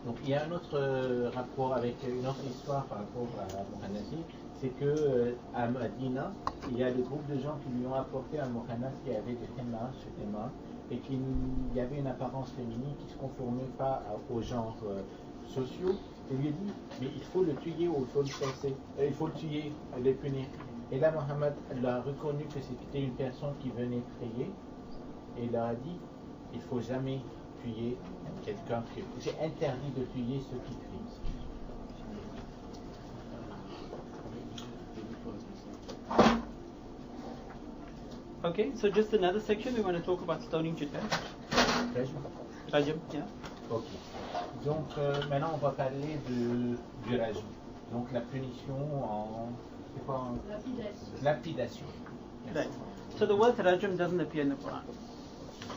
Donc il y a un autre rapport avec une autre histoire par rapport à Moulana, c'est que à Medina, il y a des groupes de gens qui lui ont apporté un Moulana qui avait des henna sur les mains et qu'il y avait une apparence féminine qui ne se conformait pas aux genres sociaux. Et lui a dit, mais il faut le tuer ou il faut le chasser, il faut le tuer, le punir. Et là, Mohammed a reconnu que c'était une personne qui venait prier et il leur a dit, il ne faut jamais tuer quelqu'un, c'est interdit de tuer ceux qui crient. Okay, so just another section, we want to talk about stoning to death. Rajam, yeah. Ok. Donc maintenant on va parler du rajm. Donc la punition en... C'est quoi lapidation. Right. So the word rajam doesn't appear in the Quran.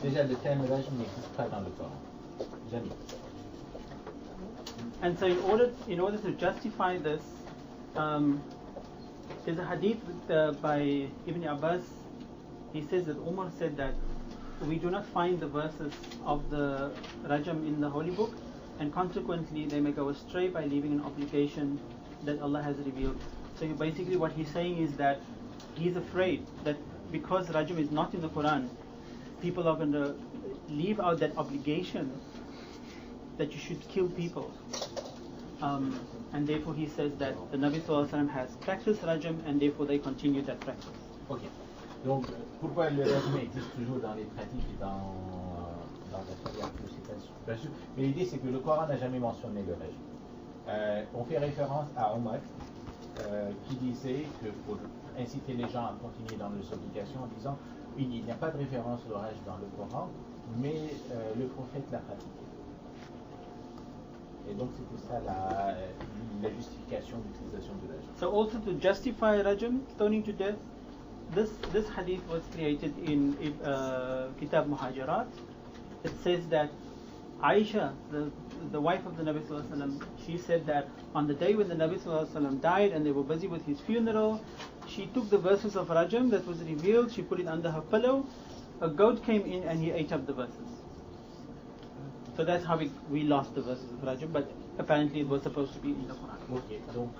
Déjà le terme rajm n'existe pas dans le Coran. Jamais. And so in order to justify this, there's a hadith by Ibn Abbas. He says that Umar said that we do not find the verses of the rajam in the holy book, and consequently they may go astray by leaving an obligation that Allah has revealed. So basically what he's saying is that he's afraid that because rajam is not in the Quran, people are going to leave out that obligation that you should kill people. And therefore he says that the Nabi Sallallahu Alaihi Wasallam has practiced rajam and therefore they continue that practice. Okay. Donc, pourquoi le rajm existe toujours dans les pratiques et dans la prière, je sais pas sûr. Mais l'idée, c'est que le Coran n'a jamais mentionné le rajm. On fait référence à Omar, qui disait que pour inciter les gens à continuer dans leurs obligations, en disant, oui, il n'y a pas de référence au rajm dans le Coran, mais le prophète l'a pratiqué. Et donc, c'était ça la justification d'utilisation de rajm. So also to justify rajm, stoning to death, this hadith was created in Kitab Muhajirat. It says that Aisha, the wife of the Nabi Sallallahu Alaihi Wasallam, she said that on the day when the Nabi Sallallahu Alaihi Wasallam died and they were busy with his funeral, she took the verses of rajam that was revealed, she put it under her pillow, a goat came in and he ate up the verses. So that's how we lost the verses of rajam, but apparently it was supposed to be in the Quran. Ok, donc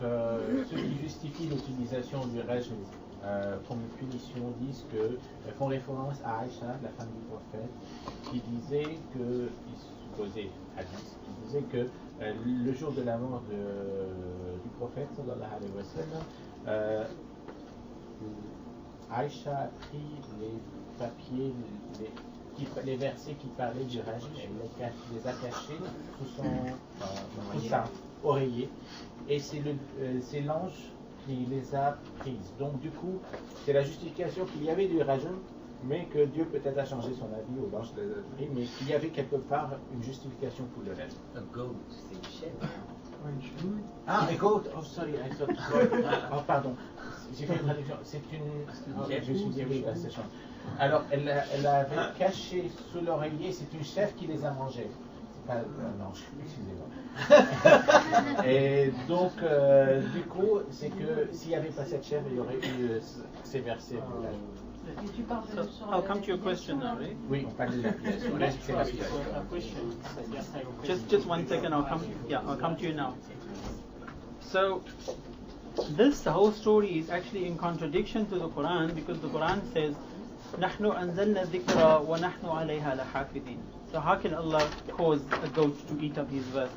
ceux qui justifient l'utilisation du rajm comme punition disent que font référence à Aïcha, la femme du prophète, qui disait que, qui disait que le jour de la mort du prophète, sallallahu alayhi wa sallam, Aïcha a pris les papiers, les versets qui parlaient du rajm, elle les a cachés sous son oreiller, et c'est l'ange qui les a prises. Donc du coup, c'est la justification qu'il y avait du rajm, mais que Dieu peut-être a changé son avis au l'ange les a pris, mais qu'il y avait quelque part une justification pour le reste. A goat, c'est une chèvre. Ah, a goat, oh sorry, I thought, oh pardon, j'ai fait une traduction, c'est une, je suis désolé, c'est chiant. Alors, elle avait caché sous l'oreiller, c'est une chèvre qui les a mangés. Non, excusez-moi. Et donc, du coup, c'est que s'il n'y avait pas cette chèvre, il y aurait eu ces versets. So I'll come to your question now, right? Oui, on parle de l'application. C'est l'application. Just 1 second, I'll come to you now. So, the whole story is actually in contradiction to the Quran, because the Quran says, نحن أنزلنا الذكر ونحن عليها لحافظين. So how can Allah cause a goat to eat up his verses?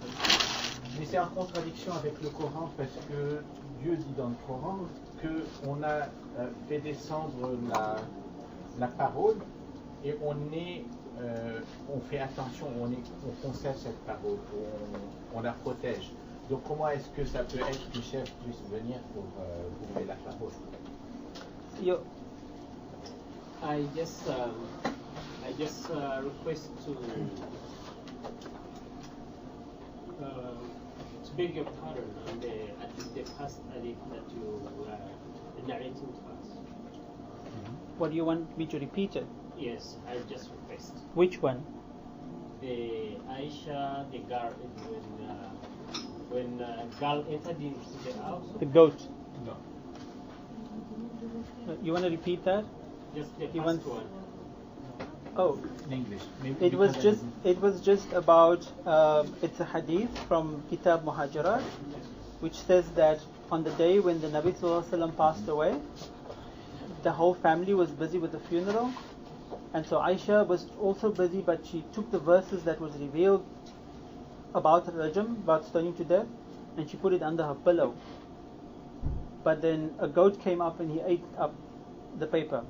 Mais c'est en contradiction avec le Coran, parce que Dieu dit dans le Coran qu'on a fait descendre la parole et on fait attention, on conserve cette parole, on la protège. Donc comment est-ce que ça peut être qu'une chèvre puisse venir pour bouffer la parole? I just request to beg your pardon on the past hadith that you were narrating to us. What do you want me to repeat it? Yes, I just request. Which one? The Aisha, the girl, when girl entered into the house. The goat. No. You want to repeat that? Just the first one. Oh, in English. it was just about it's a hadith from Kitab Muhajirat, which says that on the day when the Nabi Sallallahu Alaihi Wasallam passed away, the whole family was busy with the funeral, and so Aisha was also busy, but she took the verses that was revealed about Rajam, about stoning to death, and she put it under her pillow. But then a goat came up and he ate up the paper.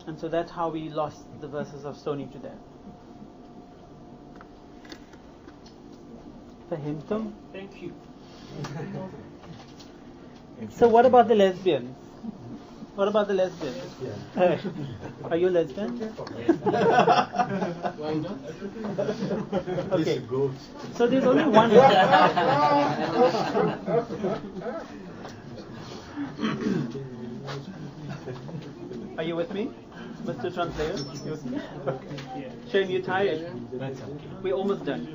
And so that's how we lost the verses of stoning to death. Fahimtum? Thank you. So what about the lesbians? What about the lesbians? Are you lesbian? Why not? Okay. So there's only one. Are you with me, Mr. Translator? You with me? Shame you're tired. We're almost done.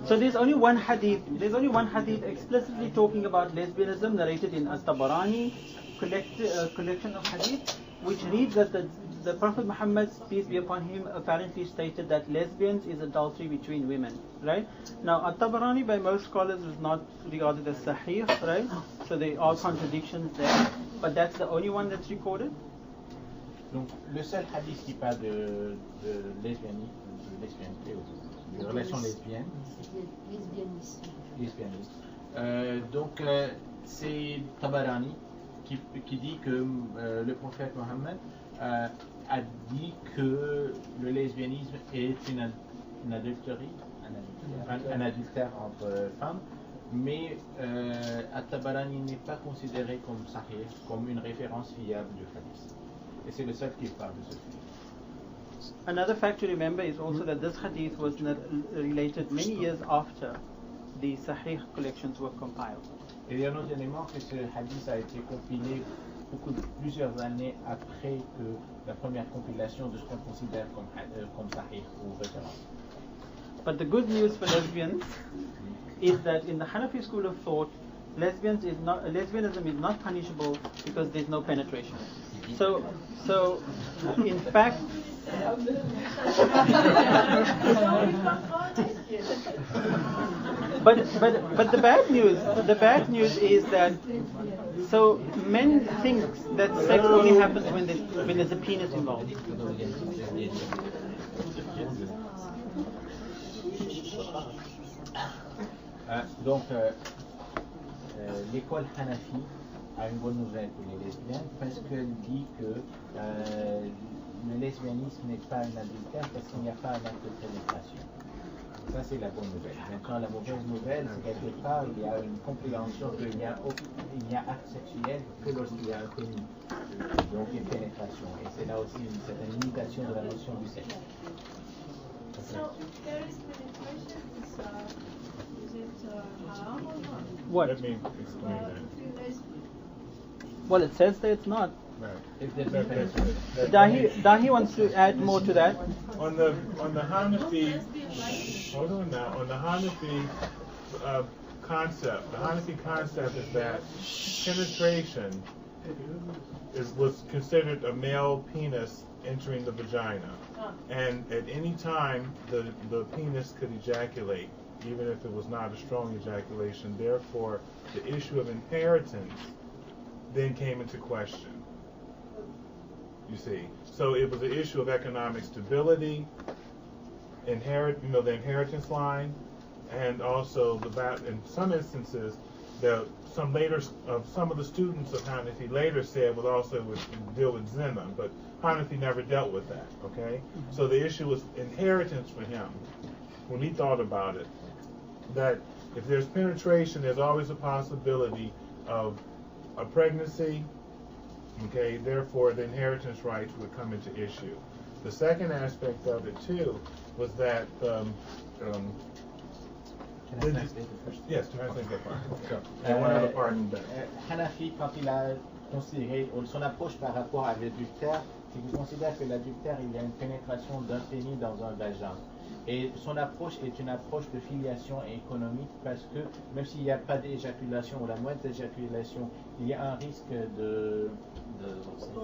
So there's only one hadith. There's only one hadith explicitly talking about lesbianism, narrated in At-Tabarani, collection of hadith, which reads that the Prophet Muhammad, peace be upon him, apparently stated that lesbians is adultery between women. Right? Now, At-Tabarani by most scholars is not regarded as sahih, right? So there are contradictions there, but that's the only one that's recorded. Donc, le seul hadith qui parle de lesbianisme, de relations lesbiennes, donc c'est Tabarani qui dit que le prophète Mohammed a dit que le lesbianisme est une adultérie, un adultère entre femmes, mais At-Tabarani n'est pas considéré comme sahih, comme une référence fiable du hadith. Et c'est le seul qui parle de ce sujet. Another fact to remember is also that this hadith was related many years after the Sahih collections were compiled. Et il y a un autre élément que ce hadith a été compilé plusieurs années après que la première compilation de ce qu'on considère comme Sahih ou référence. But the good news for lesbians is that in the Hanafi school of thought, lesbianism is not punishable because there's no penetration. So in fact, but the bad news is that so men think that sex only happens when there's a penis involved. Donc l'école Hanafi a une bonne nouvelle pour les lesbiennes parce qu'elle dit que le lesbianisme n'est pas un adultère parce qu'il n'y a pas un acte de pénétration. Ça c'est la bonne nouvelle. Maintenant la mauvaise nouvelle c'est quelque part il y a une compréhension qu'il n'y a acte sexuel que lorsqu'il y a un pénis, donc une pénétration. Et c'est là aussi une certaine limitation de la notion du sexe. So there is penetration. Is it haram or not? What? Let me explain that. Well, it says that it's not. Right. If there's no penetration. Dahi wants to add more to that. On the Hanafi, hold on now. On the Hanafi concept, the Hanafi concept is that penetration was considered a male penis entering the vagina, and at any time the penis could ejaculate, even if it was not a strong ejaculation. Therefore, the issue of inheritance then came into question. You see, so it was an issue of economic stability, the inheritance line, and also in some instances, some of the students of Hanafi later said would deal with zina, but Hanafi never dealt with that. Okay, so the issue was inheritance for him when he thought about it. That if there's penetration, there's always a possibility of a pregnancy. Okay, therefore the inheritance rights would come into issue. The second aspect of it too was that yes, translate that part. And one other part in that. Hanafi, quand il a considéré son approche par rapport à l'adultère, c'est qu'il considère que l'adultère, il y a une pénétration d'un pénis dans un vagin. Et son approche est une approche de filiation économique parce que même s'il n'y a pas d'éjaculation ou la moindre éjaculation, il y a un risque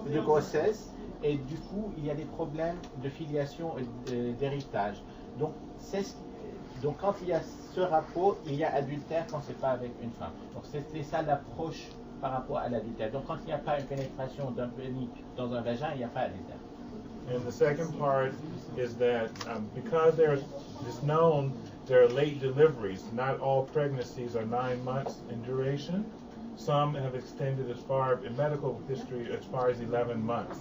de grossesse, et du coup il y a des problèmes de filiation et d'héritage. Donc, donc quand il y a ce rapport, il y a adultère quand c'est pas avec une femme. Donc c'est ça l'approche par rapport à l'adultère. Donc quand il n'y a pas une pénétration d'un pénis dans un vagin, il n'y a pas d'adultère. And the second part is that because it's known there are late deliveries, not all pregnancies are 9 months in duration. Some have extended as far in medical history as far as 11 months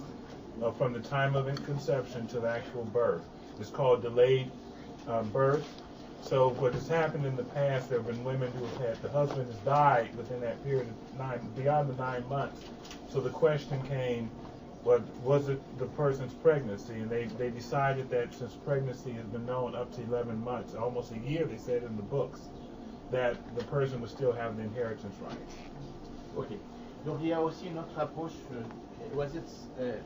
from the time of conception to the actual birth. It's called delayed birth. So what has happened in the past, there have been women who have had the husband has died within that period of beyond the 9 months. So the question came, was it the person's pregnancy? And they decided that since pregnancy has been known up to 11 months, almost a year, they said in the books, that the person would still have the inheritance rights. Okay. Donc il y a aussi une autre approche. Was it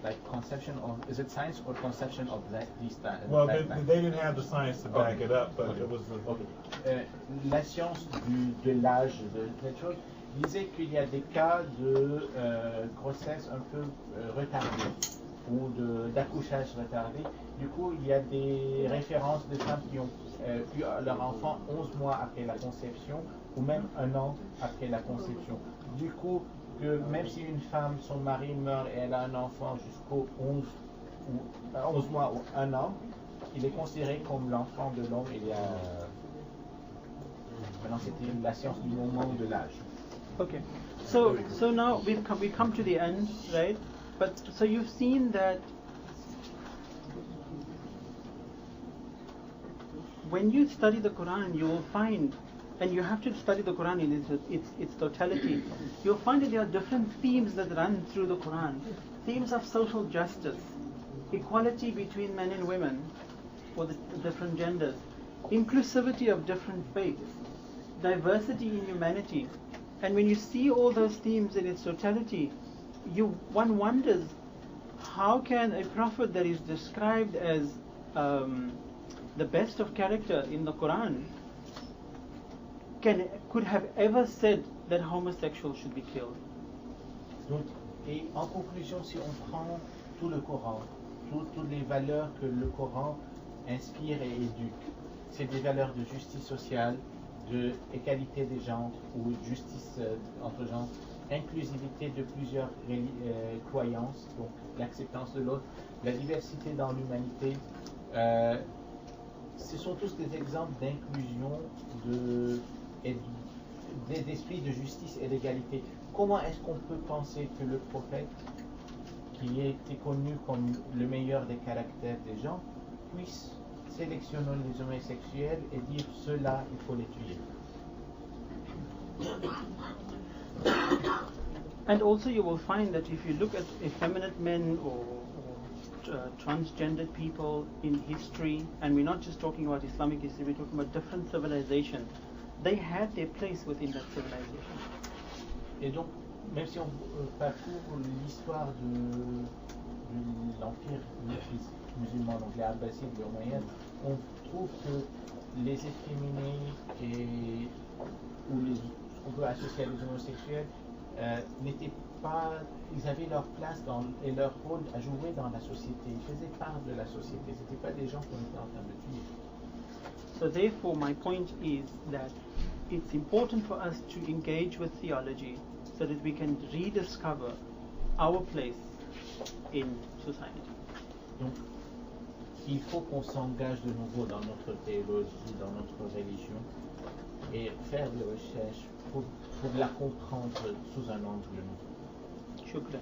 like conception of? Is it science or conception of this time? Well, they didn't have the science to back it up, but it was. La science de l'âge de cette chose disait qu'il y a des cas de grossesse un peu retardée ou d'accouchage retardé. Du coup, il y a des références de femmes qui ont eu leur enfant 11 mois après la conception ou même 1 an après la conception. Du coup, que même si une femme, son mari meurt et elle a un enfant jusqu'au 11 mois ou 1 an, il est considéré comme l'enfant de l'homme. Il y a maintenant c'était la science du moment de l'âge. Okay, so now we come to the end, right? But so you've seen that when you study the Quran, you will find, and you have to study the Quran in its totality, you'll find that there are different themes that run through the Quran. Themes of social justice, equality between men and women, for the different genders, inclusivity of different faiths, diversity in humanity. And when you see all those themes in its totality, one wonders, how can a prophet that is described as the best of character in the Quran could have ever said that homosexuals should be killed? Donc, et en conclusion, si on prend tout le Coran, toutes les valeurs que le Coran inspire et éduque, c'est des valeurs de justice sociale, de égalité des genres ou justice entre genres, inclusivité de plusieurs croyances, donc l'acceptance de l'autre, la diversité dans l'humanité. Ce sont tous des exemples d'inclusion, d'esprit de justice et d'égalité. Comment est-ce qu'on peut penser que le prophète, qui était connu comme le meilleur des caractères des gens, puisse sélectionner les homosexuels et dire ceux-là, il faut les tuer? And also you will find that if you look at effeminate men or transgendered people in history, and we're not just talking about Islamic history, we're talking about different civilizations, they had their place within that civilization. Et donc, même si on parcourt l'histoire de l'empire musulman, donc les Abbassides, les Omeyyades, on trouve que les efféminés ou ce qu'on peut associer à des homosexuels n'étaient pas, ils avaient leur place et leur rôle à jouer dans la société. Ils faisaient part de la société. Ce n'étaient pas des gens qu'on était en train de tuer. So therefore, my point is that it's important for us to engage with theology so that we can rediscover our place in society. Donc, il faut qu'on s'engage de nouveau dans notre théologie, dans notre religion, et faire des recherches pour la comprendre sous un angle nouveau. Shukran.